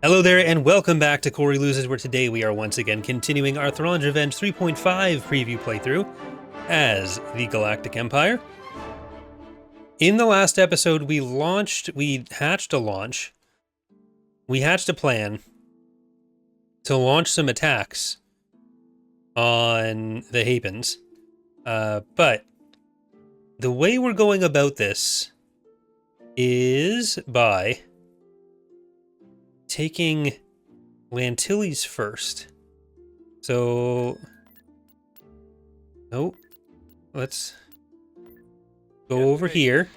Hello there, and welcome back to Corey Loses, where today we are once again continuing our Thrawn's Revenge 3.5 preview playthrough as the Galactic Empire. In the last episode, we hatched a plan to launch some attacks on the Hapans. But the way we're going about this is by taking Lantillies first. So, nope. Let's go over here.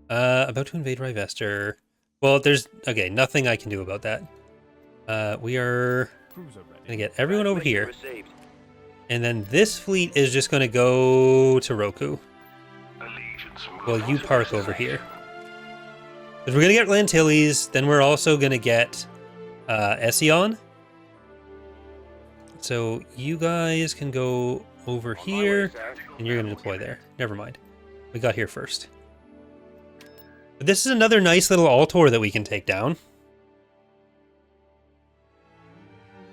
About to invade Rivester. Well, there's, okay, nothing I can do about that. We are gonna get everyone over here. And then this fleet is just gonna go to Roqoo. Well, you park over here. Because we're going to get Lantillies, then we're also going to get Ession. So you guys can go over here, and you're going to deploy there. Never mind. We got here first. But this is another nice little Altor that we can take down.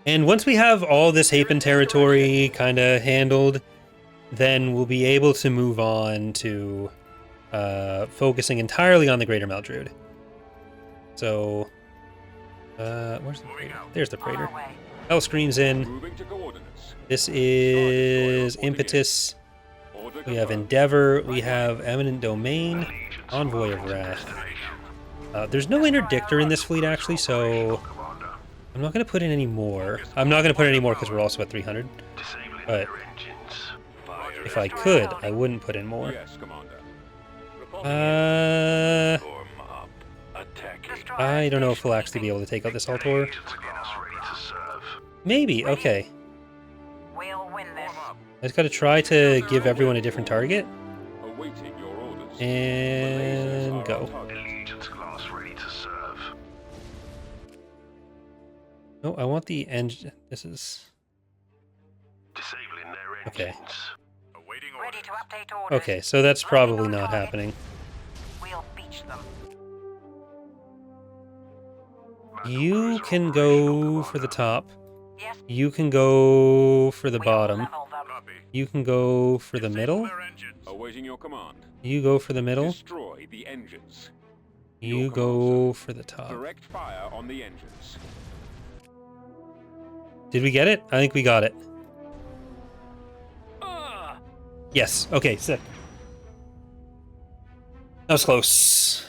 And once we have all this Hapan territory kind of handled, then we'll be able to move on to focusing entirely on the Greater Maldrude. So, where's the Praetor? There's the Praetor. Hell screen's in. This is Impetus. We have Endeavor. We have Eminent Domain. Envoy of Wrath. There's no Interdictor in this fleet, actually, so I'm not going to put in any more. I'm not going to put in any more because we're also at 300. But if I could, I wouldn't put in more. I don't know if we'll actually be able to take out this Altor. Maybe, okay. I just gotta try to give everyone a different target. And go. No, I want the engine. This is... Okay. Okay, so that's probably not happening. You can go for the top. You can go for the bottom. You can go for the middle. You go for the middle. You go for the top. Did we get it? I think we got it. Yes. Okay, sick. That was close.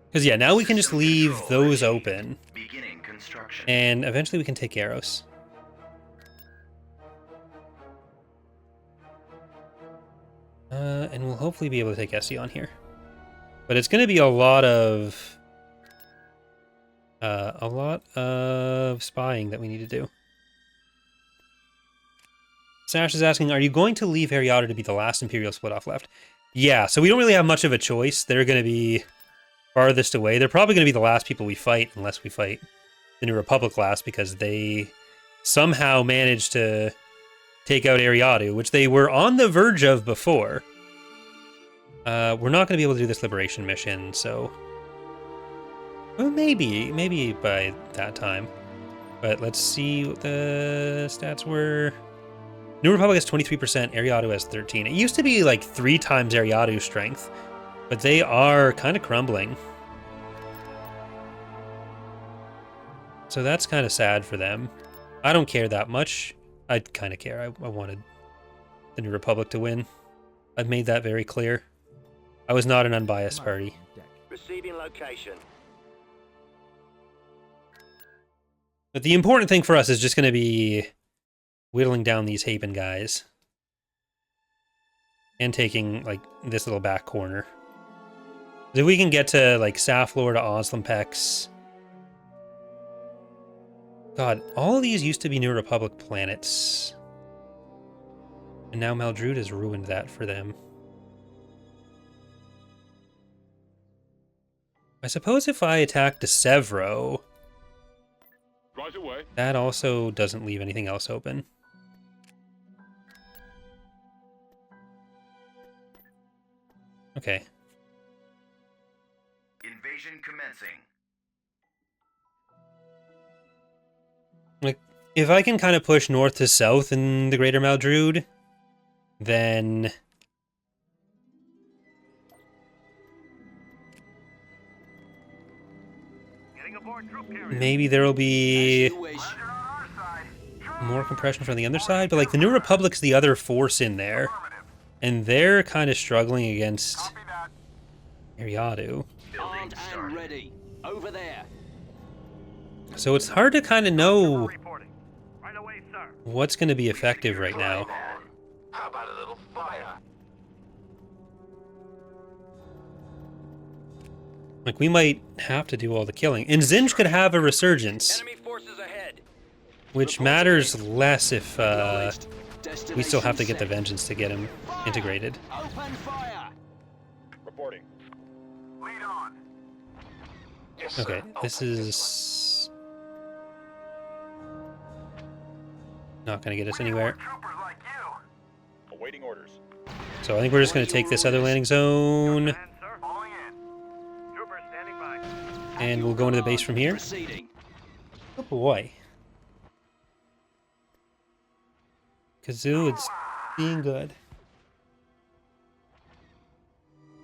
Because, yeah, now we can just leave those open. And eventually we can take Eros. And we'll hopefully be able to take Ession here. But it's going to be a lot of spying that we need to do. Sash is asking, are you going to leave Ariada to be the last Imperial split-off left? Yeah, so we don't really have much of a choice. They're going to be farthest away. They're probably going to be the last people we fight, unless we fight the New Republic last, because they somehow managed to take out Ariadu, which they were on the verge of before. We're not going to be able to do this liberation mission, so... Well, maybe by that time. But let's see what the stats were. New Republic has 23%, Ariadu has 13%. It used to be like 3 times Ariadu's strength, but they are kind of crumbling. So that's kind of sad for them. I don't care that much. I kind of care. I wanted the New Republic to win. I've made that very clear. I was not an unbiased party. Receiving location. But the important thing for us is just going to be whittling down these Hapan guys. And taking, like, this little back corner. If we can get to, like, Saffalore to Oslumpex... God, all of these used to be New Republic planets. And now Maldrude has ruined that for them. I suppose if I attack Desevro... Right away. That also doesn't leave anything else open. Okay, Invasion commencing. Like, if I can kind of push north to south in the Greater Maldrude, then maybe there will be more compression from the other side. But like the New Republic's the other force in there, and they're kind of struggling against Ariadu. Armed and ready. Over there. So it's hard to kind of know what's going to be effective right now. How about a little fire? Like, we might have to do all the killing. And Zinj could have a resurgence, Enemy forces ahead. which matters less if we still have to get the Vengeance to get him integrated. Open fire. Reporting. Lead on. Yes, Okay, sir. this is not going to get us anywhere. Troopers like you. Awaiting orders. So I think we're just going to take this other landing zone, Falling in. Troopers standing by. and we'll go into the base from here. Proceeding. Oh boy. Kazoo, it's being good.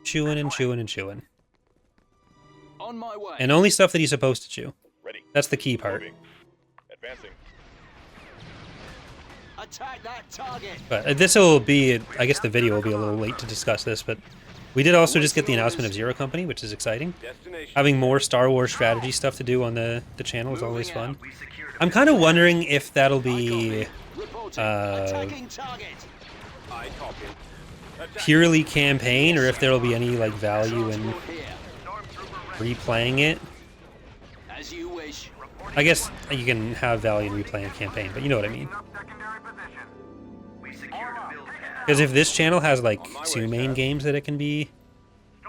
Chewing and chewing and chewing. On my way. And only stuff that he's supposed to chew. Ready. That's the key part. Moving. Advancing. Attack that target. But this will be, I guess the video will be a little late to discuss this, but we did also just get the announcement of Zero Company, which is exciting. Destination. Having more Star Wars strategy stuff to do on the channel is always fun. We secured I'm kind of wondering if that'll be Reporting. Uh, Attacking target. I copy. Attack. purely campaign, or if there'll be any like value in Transport here. replaying it. As you wish. I guess you can have value in replaying a campaign, but you know what I mean. up secondary position. We secured a build pad. Because if this channel has like two main games that it can be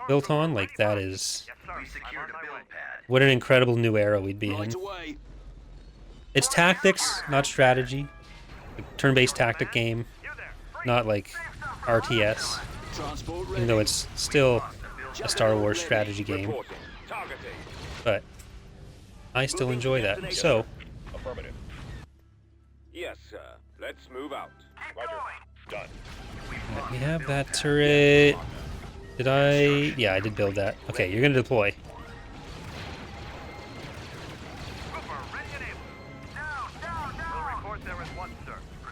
built on, like that is We secured a build pad. what an incredible new era we'd be in. Right away. It's tactics, not strategy. Like, turn-based tactic game, not like RTS. Transport ready. Even though it's still a Star Wars strategy game, Reporting. Targeting. but I still enjoy that. So, Affirmative. Yes, sir. Let's move out. Roger. Done. we have that turret. Did I? Yeah, I did build that. Okay, you're gonna deploy.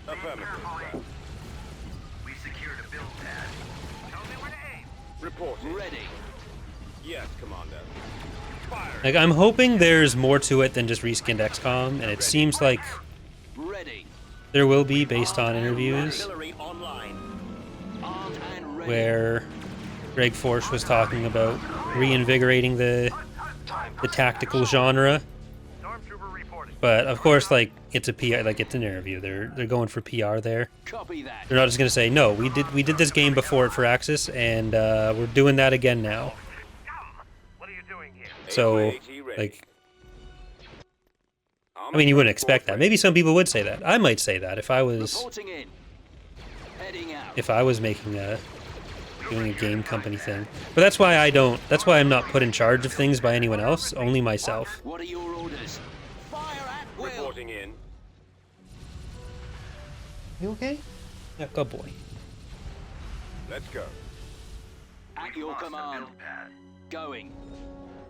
Affirmative, sir. We secured a build pad. Reporting. Ready. Yes, Commander. Fire. Like, I'm hoping there's more to it than just reskinned XCOM, and it seems like Ready. there will be based on interviews Artillery online. Armed and ready. where Greg Forsch was talking about reinvigorating the tactical genre. But of course, like it's a PR, like it's an interview. They're going for PR there. Copy that. They're not just gonna say no. We did this game before it for Axis, and we're doing that again now. So, AOAT ready. like, I mean, you wouldn't expect that. Maybe some people would say that. I might say that if I was Reporting in. Heading out. making doing a game company thing. But that's why I don't. That's why I'm not put in charge of things by anyone else. Only myself. What are your orders? Fire at will. Reporting in. You okay? Yeah, good boy. Let's go. At your command. Pad. Going.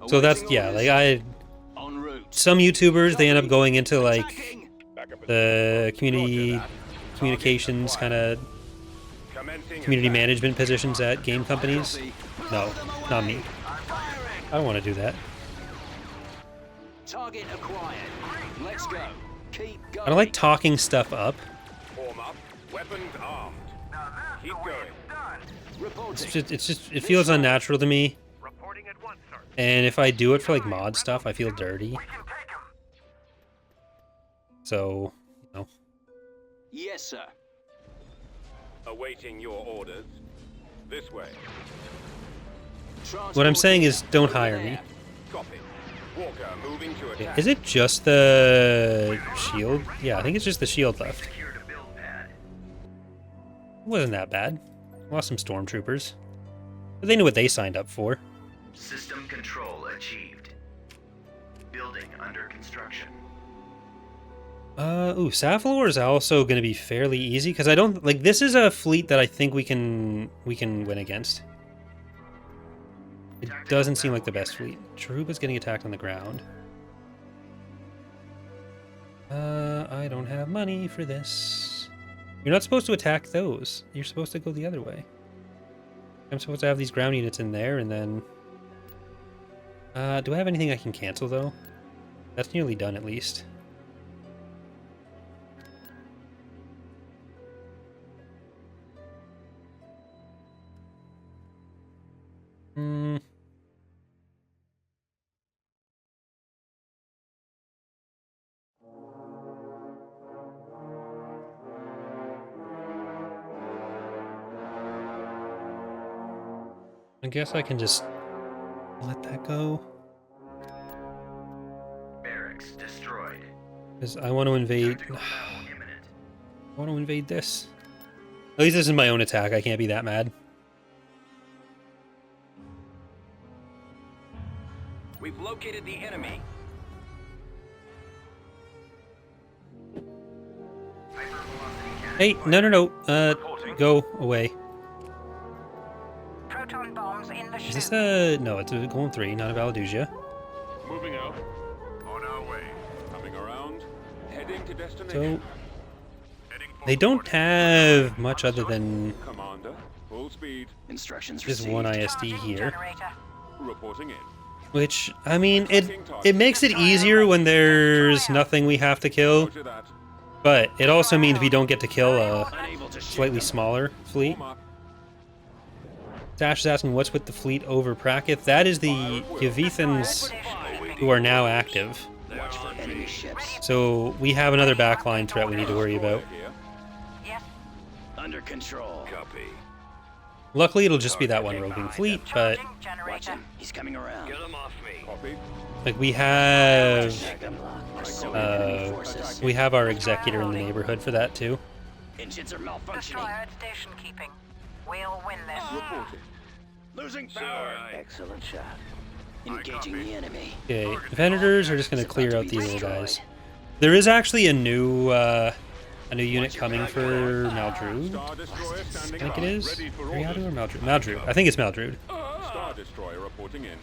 So that's Awaiting yeah. orders. Like I, En route. some YouTubers they end up going into like Attacking. Backup is the communications kind of Commencing community attack. management positions at game companies. Copy. No, not me. Firing. I don't want to do that. Target acquired. Let's go. Keep going. I don't like talking stuff up. Form up. Weapons armed. Keep going. Reporting. It feels unnatural to me. And if I do it for like mod stuff, I feel dirty. So, you know, Yes, sir. Awaiting your orders. This way. what I'm saying is don't hire me. Copy. Walker moving to attack. Is it just the shield? Yeah, I think it's just the shield left. Secured a build pad. It wasn't that bad. Lost some stormtroopers. But they knew what they signed up for. System control achieved. Building under construction. Ooh, Saffalore is also going to be fairly easy because I don't like this is a fleet that I think we can win against. It doesn't seem like the best fleet. Charubah's getting attacked on the ground. I don't have money for this. You're not supposed to attack those. You're supposed to go the other way. I'm supposed to have these ground units in there and then... do I have anything I can cancel though? That's nearly done at least. I guess I can just let that go. Barracks destroyed. Because I want to invade... Tactical battle imminent. I want to invade this. At least this is my own attack. I can't be that mad. We've located the enemy. Hypervelocity cannon Hey, fired. no. Go away. Proton bombs in the Is chute. this a... No, it's a Golem 3, not a Valadusia. Moving out. On our way. Coming around. Heading to destination. So, Heading they don't have much other than Commander, full speed. Instructions this received. one ISD Charging here. generator. Reporting in. Which, I mean, it makes it easier when there's nothing we have to kill, Roger that. but it also means we don't get to kill a Unable to shoot slightly them. smaller fleet. Warm up. Dash is asking what's with the fleet over Prakith. That is the Yavithans who are now active. Watch for enemy ships. So we have another backline threat we need to worry about. Here. Yes. Under control. Copy. Luckily, it'll just be that one roving fleet, but Charging Watch generator. him. He's coming around. Get them off me. Copy. like we have Check him. We're so enemy forces. our executor in the neighborhood for that too. Engines are malfunctioning. Destroyer at station keeping. We'll win this. Reporting. Losing Sir, power. I- Excellent shot. Engaging the enemy. Okay, Vendors are just going to clear out these little guys. There is actually a new unit coming for Maldrude. Star Destroyer I standing think it by. is. Ready for Ariadu or orders. Maldrude? Maldrude. I think it's Maldrude. Star Destroyer reporting in.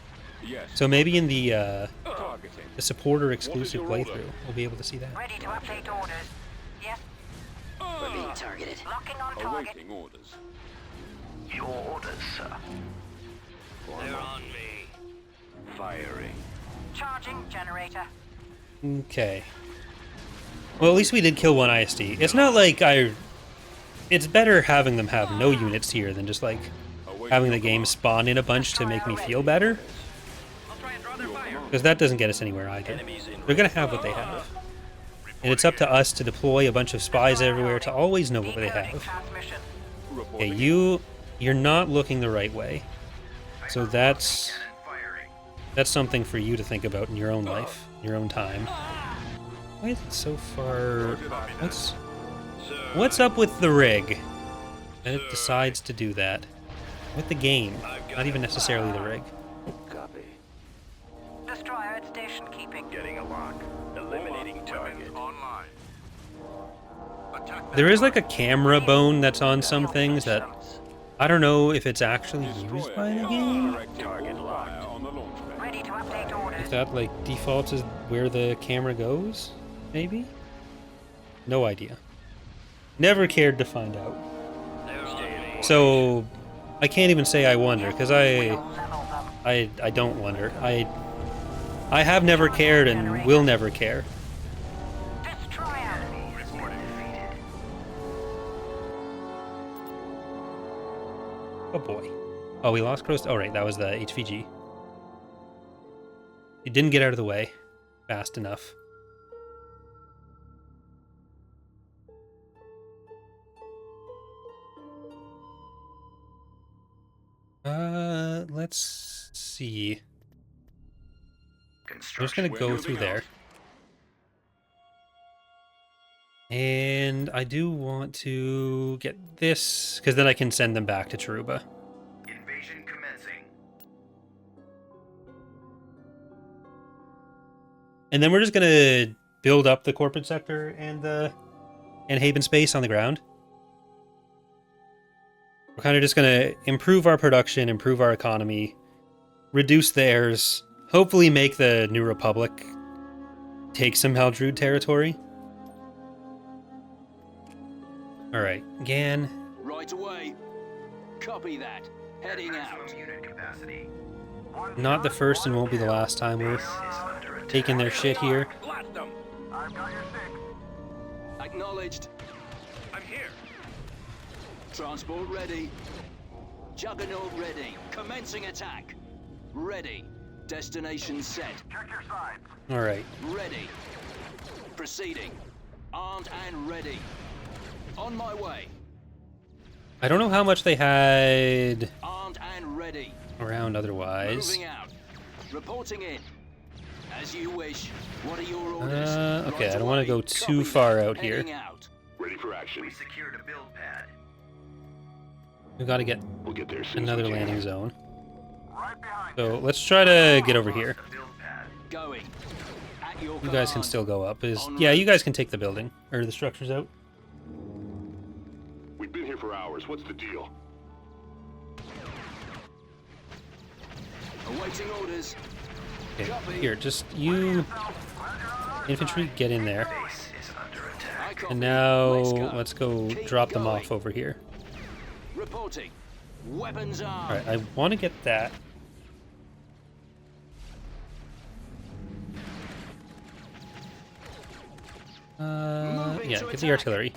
Yes. So maybe in the Targeting. supporter exclusive What is your playthrough, order? we'll be able to see that. Ready to update orders. Yes. We're being targeted. Locking on target. Awaiting orders. Your orders, sir. They're on me. Firing. Charging generator. Okay. Well, at least we did kill one ISD. It's not like it's better having them have no units here than just like having the game spawn in a bunch to make me feel better. I'll try and draw their fire. Because that doesn't get us anywhere either. They're going to have what they have. And it's up to us to deploy a bunch of spies everywhere to always know what they Decoding have. transmission. Okay, Reporting. you're not looking the right way. So that's Firing. something for you to think about in your own life, your own time. Why is it so far... What's up with the rig? And it decides to do that. With the game, not even necessarily the rig. Copy. Destroyer at station keeping. Getting a lock. Eliminating target. Online. Attack that There is like a target. camera bone that's on some things that I don't know if it's actually used by the game. Directing all fire on the launch pad. Ready to update orders. If that like defaults is where the camera goes, maybe? No idea. Never cared to find out. They're on me. So I can't even say I wonder, because We'll level them. I don't wonder. I have never cared and will never care. Destroyer. Reporting defeated. Oh boy. Oh, we lost Croast. Oh right, that was the HVG. It didn't get out of the way fast enough. Let's see. I'm just gonna Construction. go through there. And I do want to get this, because then I can send them back to Charubah. Invasion commencing. And then we're just gonna build up the corporate sector and haven space on the ground. We're kind of just gonna improve our production, improve our economy, reduce theirs, hopefully make the New Republic take some Haldrude territory. Alright, Gan. Right away. Copy that. Heading out. Maximum unit capacity. Not the first and won't be the last time we're Is under attack. taking their shit here. Blast them! I've got your six. Acknowledged. I'm here. Transport ready. Juggernaut ready. Commencing attack. Ready. Destination set. Check your sides. Alright. Ready. Proceeding. Armed and ready. On my way. I don't know how much they had Armed and ready. around otherwise. Moving out. Reporting in. As you wish. What are your orders? Okay, Right I don't want to away. go too Copy far that. out here. Heading out. Ready for action. We secured a build pad. We've got to get We'll get there as soon as another we can. landing zone. Right behind So let's try to get over here. the build pad. Going. At your You guys can command. still go up. En Yeah, route. you guys can take the building. Or the structures out. We've been here for hours. What's the deal? Awaiting orders. Okay, Copy. here, just you infantry, get in there. Base is under attack. I copy. And now Let's let's go Keep drop them going. off over here. Reporting. Weapons armed. Alright, I want to get that. Moving Yeah, to get the attack. artillery.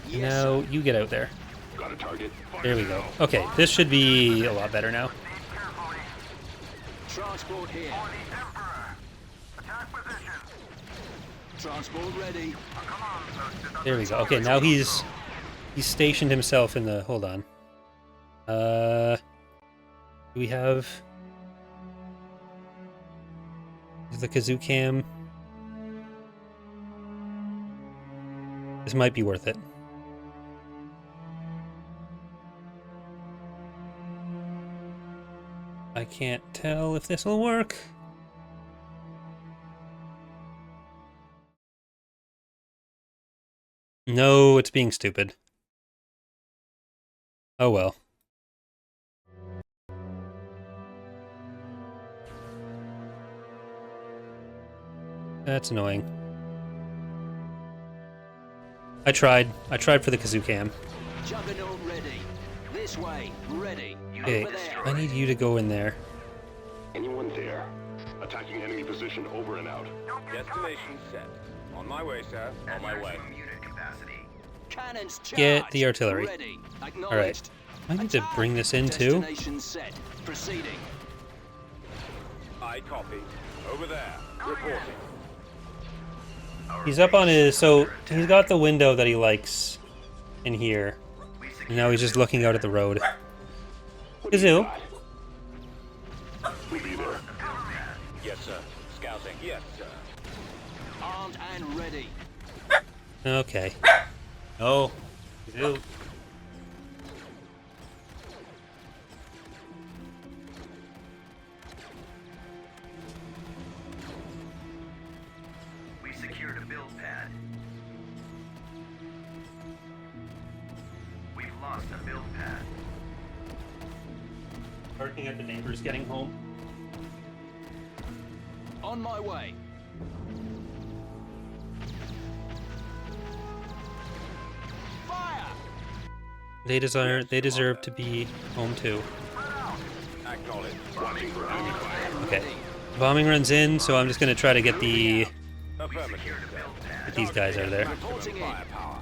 Yes, Now sir. you get out there. Got a target. There we go. Okay, this should be a lot better now. Transport here. The Emperor. Attack position. Transport ready. Come on, folks. There we go. Okay, now he's stationed himself in the. Hold on. Do we have the Kazoo cam? This might be worth it. I can't tell if this will work. No, it's being stupid. Oh well. That's annoying. I tried for the Kazoo cam. Juggernaut ready. This way. Ready. Okay, Over there. I need you to go in there. Anyone there? Attacking enemy position over and out. Destination set. On my way, sir. On my way. Maximum unit capacity. Cannons charged. Get the artillery. Ready. Alright. Acknowledged. I need to Attack. bring this in too. Destination set. Proceeding. I copy. Over there. Reporting. He's up on his, so he's got the window that he likes in here. And now he's just looking out at the road. What do you Kazoo. got? We'll be there. Yes, sir. Scouting. Yes, sir. Armed and ready. Okay. Oh. Kazoo. We secured a build pad. We've lost a build pad. Barking at the neighbors getting home. On my way. Fire! They deserve to be home too. Acknowledge. Watching for enemy fire. Okay. Bombing runs in, so I'm just gonna try to get the Affirmative, sir. get these guys out of there. Reporting in. Firepower.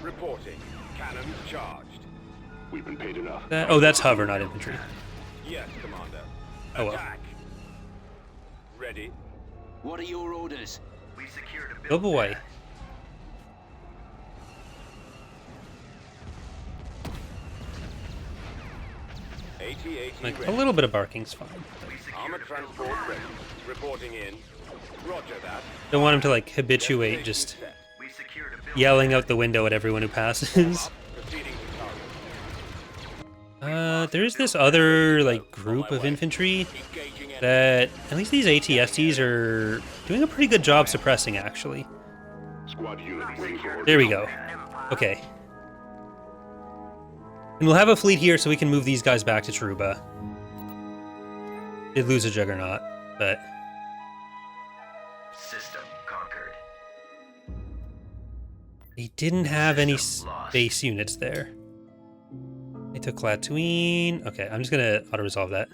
Reporting. Cannons charged. We've been paid enough. Oh, that's hover, not infantry. Yes, Commander. Oh, well. Attack. Ready. What are your orders? We secured a Go build away. pad. AT-AT Like a ready. little bit of barking's fine. We secured Armored a build transport pad. ready. Reporting in. Roger that. Don't want him to like habituate Destination just set. We secured a build yelling out the window at everyone who passes. Up. Proceeding to target. There's this other like group of infantry Engaging that at least these ATSTs are doing a pretty good job suppressing, actually. Squad unit waiting for orders. There we go. Okay. And we'll have a fleet here so we can move these guys back to Charubah. Did lose a Juggernaut, but... System conquered. They didn't have any System lost. base units there. They took Tatooine. Okay, I'm just gonna auto-resolve that.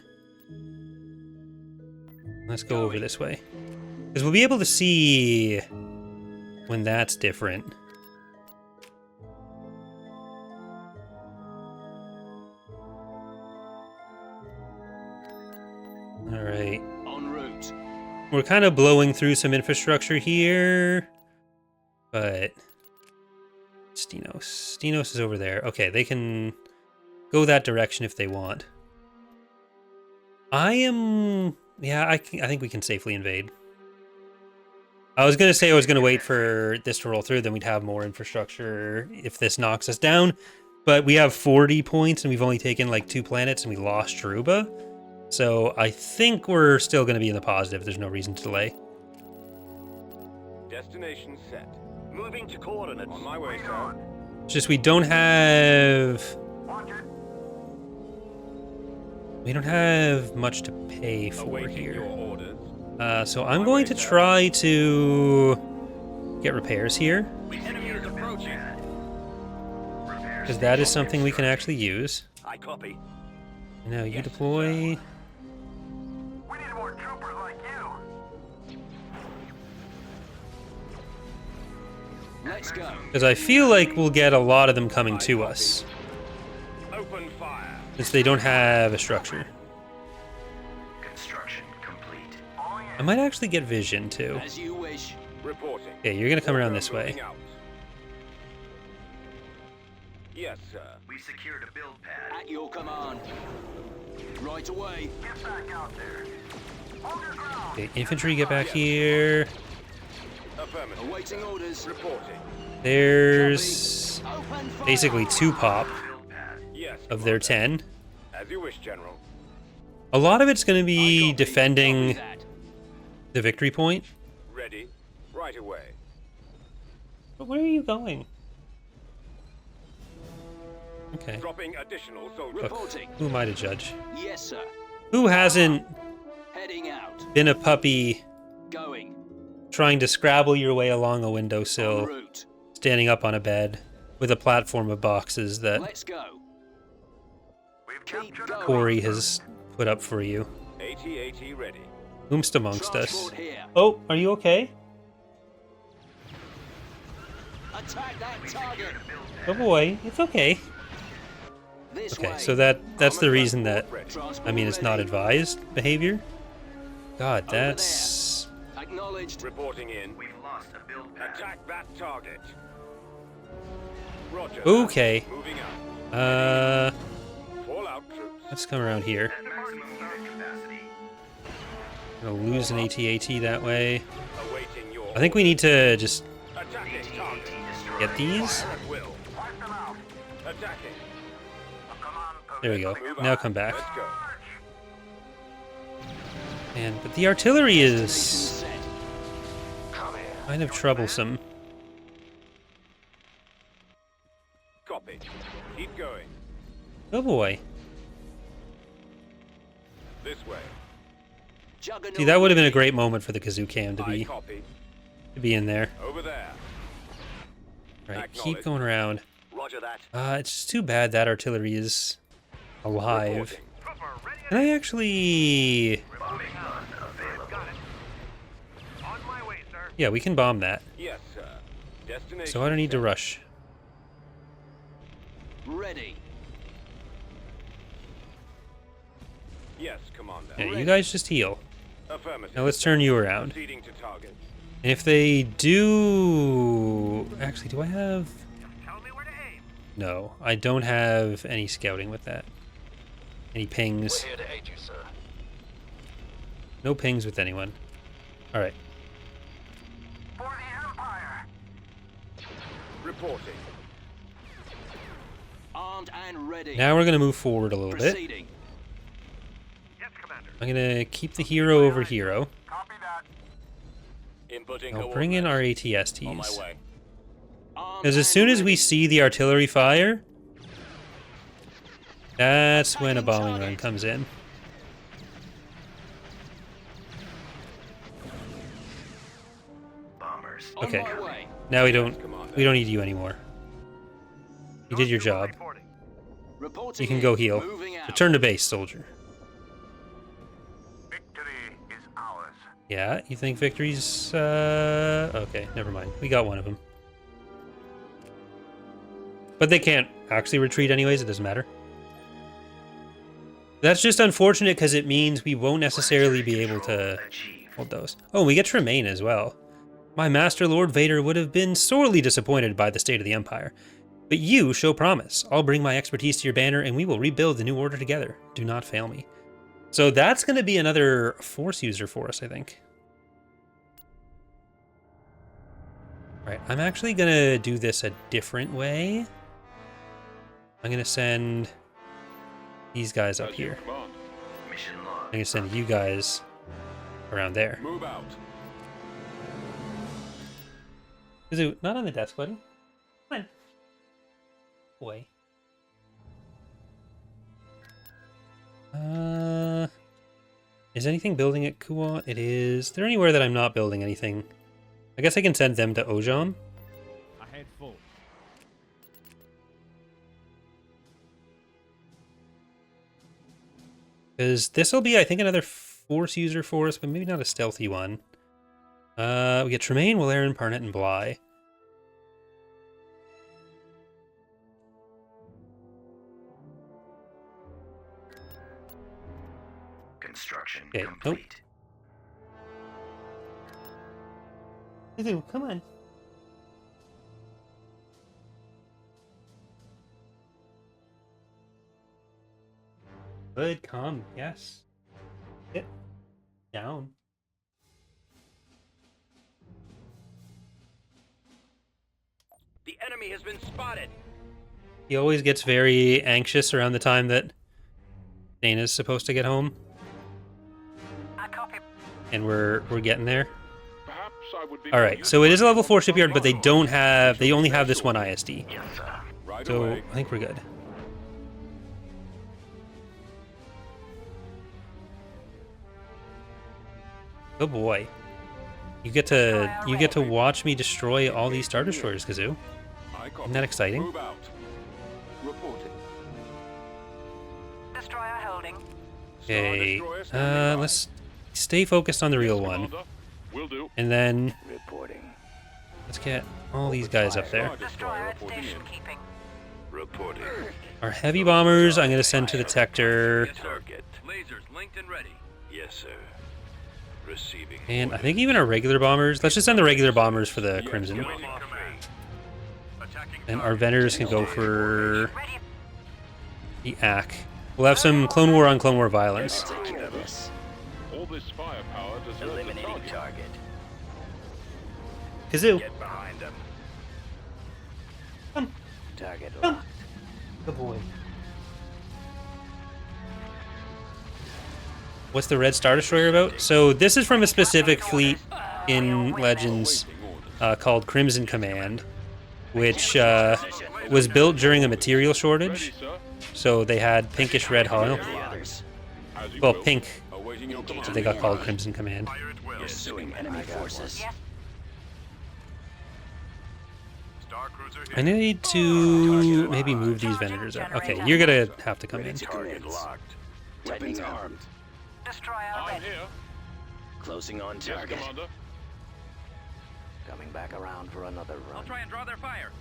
Let's go over this way. Because we'll be able to see when that's different. Alright. En route. We're kind of blowing through some infrastructure here. But... Stenos. Stenos is over there. Okay, they can go that direction if they want. Yeah, I think we can safely invade. I was going to say I was going to wait for this to roll through, then we'd have more infrastructure if this knocks us down. But we have 40 points, and we've only taken like 2 planets, and we lost Charubah. So I think we're still going to be in the positive. There's no reason to delay. Destination set. Moving to coordinates. On my way, sir. It's just we don't have... We don't have much to pay for Awaiting here. your orders. So I'm going to try to get repairs here, Enemy is approaching. because that is something we can actually use. I copy. Now you Yes, deploy. We need more troopers like you. Let's go. Because I feel like we'll get a lot of them coming to us, Open fire. since they don't have a structure. Construction complete. I might actually get vision too. As you wish. Reporting. Okay, you're gonna come around this way. Moving out. Yes, sir. We secured a build pad. At your command. Right away. Get back out there. Hold your ground. Okay, infantry, get back here. Affirmative. Awaiting orders. Reporting. There's Open fire. basically 2 pop Build pad. Yes. of their 10. As you wish, General. A lot of it's going to I be copy. defending Copy that. the victory point. Ready. Right away. But where are you going? Okay. Dropping additional soldiers. Reporting. Who am I to judge? Yes, sir. Who hasn't Heading out. been a puppy Going. trying to scrabble your way along a En windowsill, route. standing up on a bed with a platform of boxes that Let's go. We've Keep captured going. Corey has put up for you? AT-AT ready. Whomst amongst us? Transport here. Oh, are you okay? Attack that target. Oh boy, it's okay. This Okay, way. so that's the reason that, Transport I mean, it's not ready. advised behavior. God, Over that's... Acknowledged. Reporting in. We've lost a build pad. Attack that target. Roger. Okay. Moving out. Fallout troops. Let's come around here. At maximum unit capacity. Gonna lose an AT-AT that way. Awaiting your. I think we need to just Attacking target. destroyed. get these. Fire at will. Wipe them out. Attacking. Command post. There we go. Move Now out. come back. Let's go. And but the artillery is Set. Come here. kind of troublesome. Copy. Keep going. Oh boy. This way. Juggernaut. See, that would have been a great moment for the Kazoo cam to I be copy. in there. Over there. Right, keep going around. Roger that. It's just too bad that artillery is alive. Reporting. Can I actually... Bombing gun available. On my way, sir. Yeah, we can bomb that. Yes, sir. Destination. So I don't need to rush. Ready. Yes, Commander. Yeah, you guys just heal. Affirmative. Now let's turn you around. Proceeding to target. And if they do... Actually, do I have... Tell me where to aim. No, I don't have any scouting with that. Any pings. Here to aid you, sir. No pings with anyone. Alright. For the Empire. Reporting. Armed and ready. Now we're going to move forward a little bit. Proceeding. Yes, Commander. I'm gonna keep the hero over hero. Copy that. Inputting I'll bring in our coordinates. On my ATSTs. way. Because as soon as we see the artillery fire, that's when a bombing run comes in. Bombers. Okay. On my way. Now we don't need you anymore. You did your job. Reporting You can in. go heal. Moving out. Return to base, soldier. Victory is ours. Yeah, you think victory's... Okay, never mind. We got one of them. But they can't actually retreat anyways, it doesn't matter. That's just unfortunate because it means we won't necessarily be able to hold those. Oh, we get Tremaine as well. My master Lord Vader would have been sorely disappointed by the state of the Empire. But you show promise. I'll bring my expertise to your banner and we will rebuild the new order together. Do not fail me. So that's going to be another Force user for us, I think. Alright, I'm actually going to do this a different way. I'm going to send these guys up here. Mission I'm log. going to send you guys around there. Move out. Kazoo, not on the desk, buddy. Come on. Boy. Is anything building at Kuwa? It is. Is there anywhere that I'm not building anything? I guess I can send them to Ojam. Ahead full. Because this will be, I think, another Force user for us, but maybe not a stealthy one. We get Tremaine, Walaran, Parnet, and Bly. Construction Okay, complete. Kazoo, come on. Good, calm, yes. Sit down. The enemy has been spotted. He always gets very anxious around the time that Dana's supposed to get home, I copy. and we're getting there. Perhaps I would be All right, so it is a level 4 shipyard, but they only have this one ISD. Yes, sir. Right So away. I think we're good. Oh boy. You get to watch me destroy all these Star Destroyers, Kazoo. I copy. Isn't that exciting? Move out. Reporting. Destroyer holding. Okay. Star Destroyer standing by. Let's stay focused on the real one. Will do. And then Reporting. let's get all these guys up there. Star Destroyer Destroyer at reporting station in. keeping. Reporting. Our heavy bombers, I'm going to send to the Tector. Target. Lasers linked and ready. Yes, sir. Receiving. And I think even our regular bombers, let's just send the regular bombers for the Crimson. And our vendors can go for Ready. the AC. We'll have some Clone War on Clone War violence. Take care of this. All this firepower deserves a target. target. Kazoo. Get behind them. Come. Target Come. Good boy. What's the Red Star Destroyer about? So this is from a specific fleet in Legends called Crimson Command, which was built during a material shortage. Ready, sir. So they had pinkish red hull. The others. As you Well, will. pink. Awaiting your command. So they got called Crimson Command. Fire at will. Pursuing enemy forces. Yes. Star Cruiser I here. need to maybe move these vendors up. Okay, you're gonna have to come in. Target locked. Weapons armed. Destroyer I'm ready. here. Closing on Yes, target. Commander. Coming back around for another run. I'll try and draw their fire.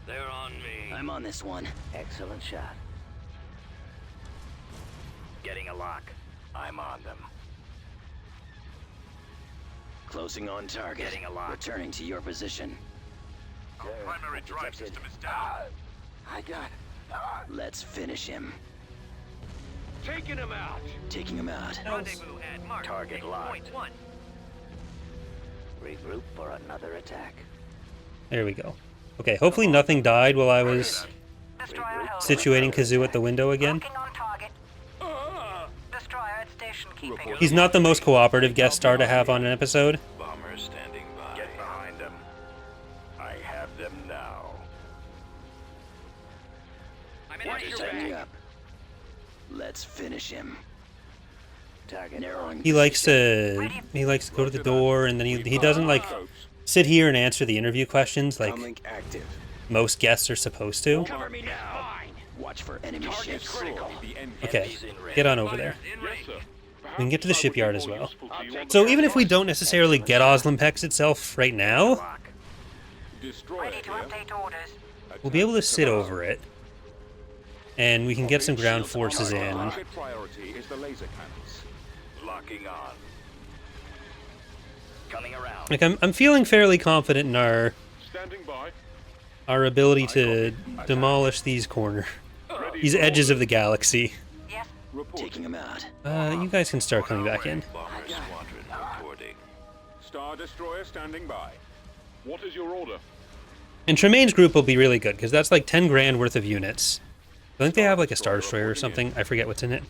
They're on me. I'm on this one. Excellent shot. Getting a lock. I'm on them. Closing on target. Getting a lock. Returning to your position. Our primary drive system is down. I got. Let's finish him. Taking him out. Taking him out. Rendezvous at mark. Target locked. Regroup for another attack. There we go. Okay, hopefully nothing died while I was Destroyer holding. situating Kazoo at the window again. Locking on target. Destroyer Outside station keeping. He's not the most cooperative guest star to have on an episode. Bombers standing by. Get behind them. I have them now. Setting up. Let's finish him. Target narrowing. He likes to go to the door, and then he doesn't like sit here and answer the interview questions like Comlink active. most guests are supposed to. Cover me now. Watch for enemy ships. Okay, get on over there. We can get to the shipyard as well. So even if we don't necessarily get Oslumpex itself right now, Ready to update orders. we'll be able to sit over it, and we can get some ground forces in. Target priority is the laser cannons. Locking on. Coming around. Like I'm feeling fairly confident in Standing by. our ability to demolish these these edges of the galaxy. Yes. Taking him out. You guys can start coming back in. Bomber squadron reporting. Star Destroyer standing by. What is your order? And Tremaine's group will be really good because that's like 10 grand worth of units. I think they have like a Star Destroyer or something. I forget what's in it.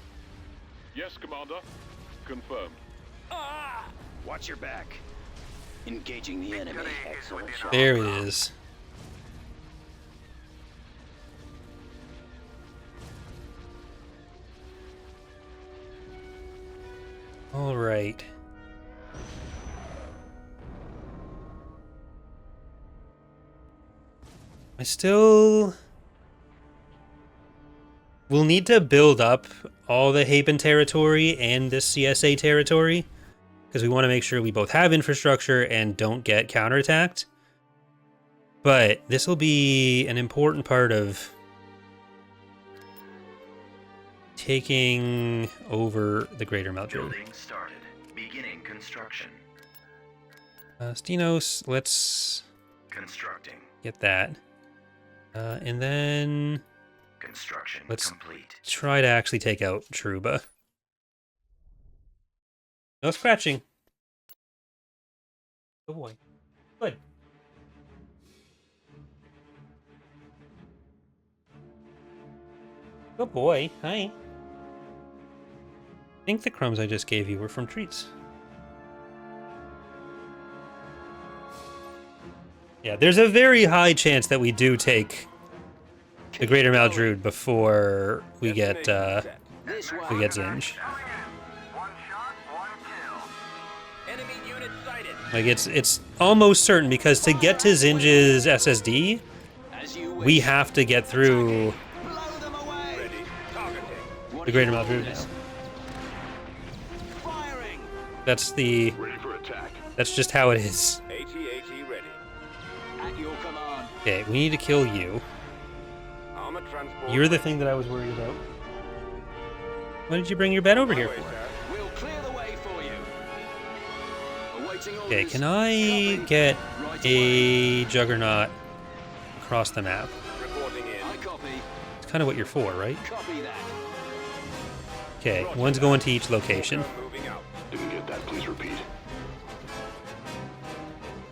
Yes, Commander. Confirmed. Watch your back. Engaging the enemy. Excellent shot. There it is. All right. We'll need to build up all the Hapan territory and this CSA territory because we want to make sure we both have infrastructure and don't get counterattacked. But this will be an important part of taking over the Greater Maldrude. Building started. Beginning construction. Stenos, let's Constructing. get that. And then Construction let's complete. try to actually take out Charubah. No scratching. Good boy. Good. Good boy. Hi. I think the crumbs I just gave you were from treats. Yeah, there's a very high chance that we do take the Greater Maldrude before we get This way. Zinj. One shot, one kill. Enemy unit sighted. Like it's almost certain because to get to Zinj's SSD, As you we have to get through blow them away. Ready. Targeting. the Greater Maldrude now. Firing. That's Ready for attack. just how it is. AT-AT ready. At your command. Okay, we need to kill you. Armor transport. You're the thing that I was worried about. Why did you bring your bed over here for? We'll clear the way for you. Awaiting orders. Okay, can I get a Juggernaut across the map? Reporting in. I copy. It's kind of what you're for, right? Copy that. Okay, one's going to each location. Moving out. Didn't get that. Please repeat.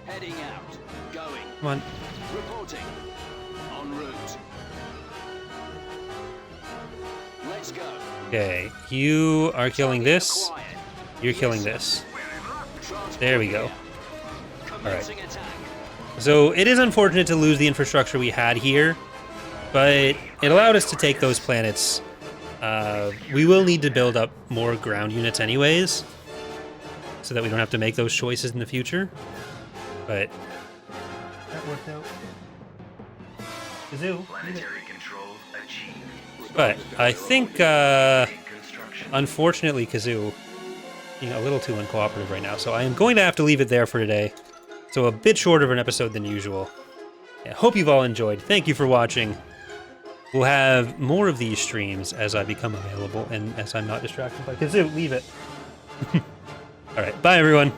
Heading out. Going. Come on. Reporting. En route. Let's go. Okay, you are killing this. Acquired. You're killing this. There we go. Commencing attack. So it is unfortunate to lose the infrastructure we had here, but it allowed us to take those planets. We will need to build up more ground units anyways, so that we don't have to make those choices in the future. But that worked out. Kazoo. Planetary control achieved. But I think, Construction. unfortunately, Kazoo being a little too uncooperative right now, so I am going to have to leave it there for today. So a bit shorter of an episode than usual. I hope you've all enjoyed. Thank you for watching. We'll have more of these streams as I become available and as I'm not distracted by Kazoo. Leave it. All right. Bye, everyone.